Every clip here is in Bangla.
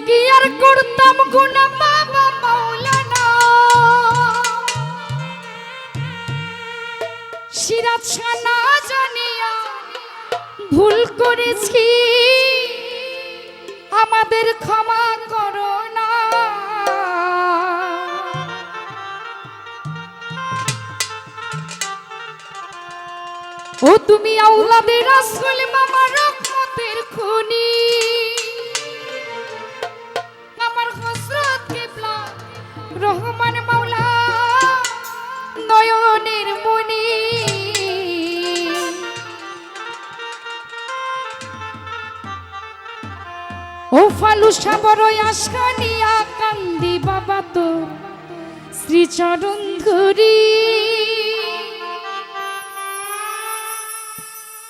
কি আর করতাম গুনা বাবা মাওলানা সিরাত শানা জানিয়া ভুল করেছি আমাদের ক্ষমা করো না ও তুমি আওলাদে রাসূল বাবা রহমতের খনি আমার হযরত কিবলা রহমান মাওলা নয়নের মনি ও ফালুসা বড় আশা নিয়া কান্দি বাবা তো শ্রীচরণ ধরি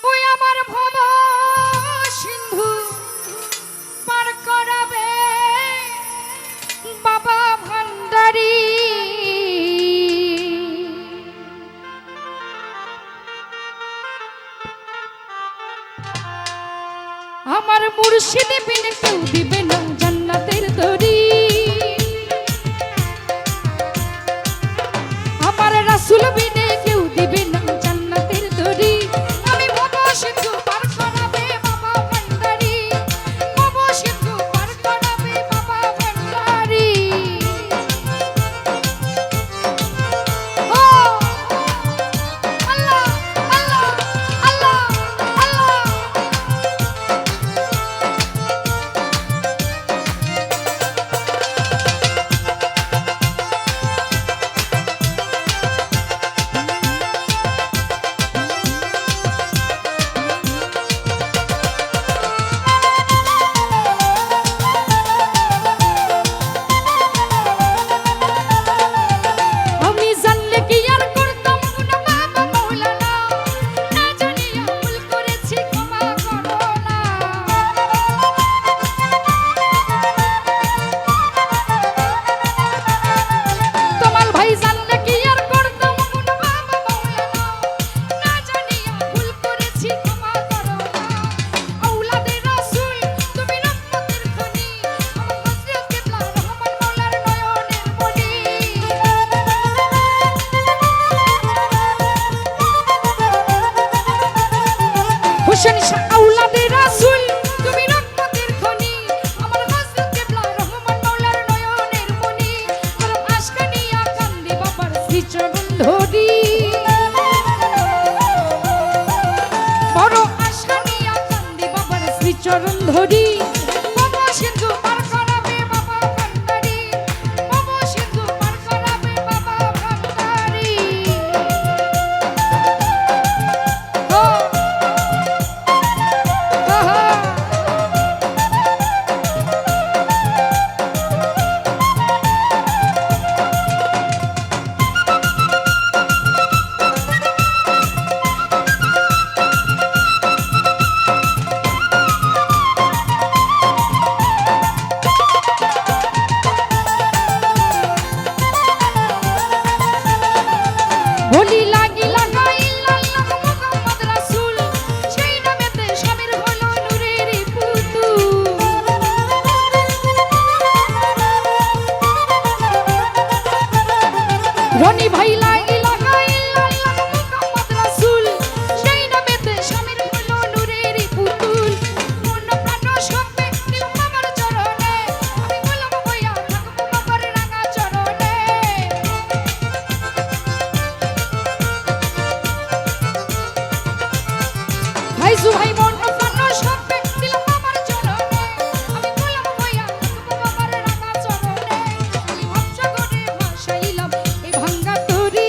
ওই আমার ভব সিন্ধু পার করাবে বাবা ভান্ডারি আমার মুর্শিদ বিনে কেউ দিবে না জান্নাতের তরি আমার রাসূল বিনে কেউ দিবে না জান্নাতের তরি আমি ভব সিন্ধু পার করাবে বাবা ভান্ডারি ভব সিন্ধু পার করাবে বাবা ভান্ডারি ও আল্লাহ আল্লাহ আল্লাহ আল্লাহ আওলাদে রাসূল তুমি রহমতের খনি আমার হযরত কিবলা রহমান মাওলার নয়নের মনি আর আশকা নিয়া কান্দি বাবার শ্রীচরণ ধরি বড় আশকা নিয়া কান্দি বাবার শ্রীচরণ ধরি বাবা সিন্ধু পার করাবে বাবা ভান্ডারি বাবা সিন্ধু পার করাবে বাবা ভান্ডারি বলি লাগি লাগা ইল্লাল্লাহ মুহাম্মদ রাসূল সেই নামেতে শামিল হলো নূরের পুতুল রনি ভাই লাগি লাগা ইল্লাল্লাহ মুহাম্মদ রাসূল সেই নামেতে শামিল হলো নূরের পুতুল মন প্রাণ সবে নিউ বাবার চরণে আমি গোলাম হইয়া থাকবো বাবার রাঙা চরণে ভাই সুহাই মন প্রাণ সবে দিলাম বাবার চরণে আমি গোলাম হইয়া থাকবো বাবার রাঙা চরণে আমি ভাবসাগরে ভাসাইলাম এই ভাঙ্গা তরি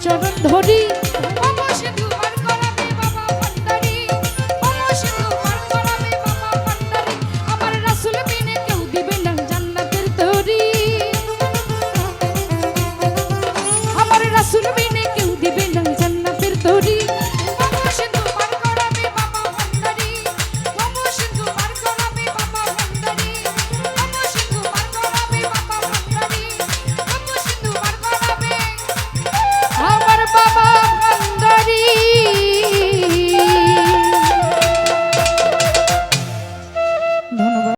চরণ ধরি অবশ্যই দুবার করাবে বাবা ভান্ডারি অবশ্যই দুবার করাবে বাবা ভান্ডারি আমার রাসূল বিনে কেউ দিবে না জান্নাতের তরি আমার রাসূল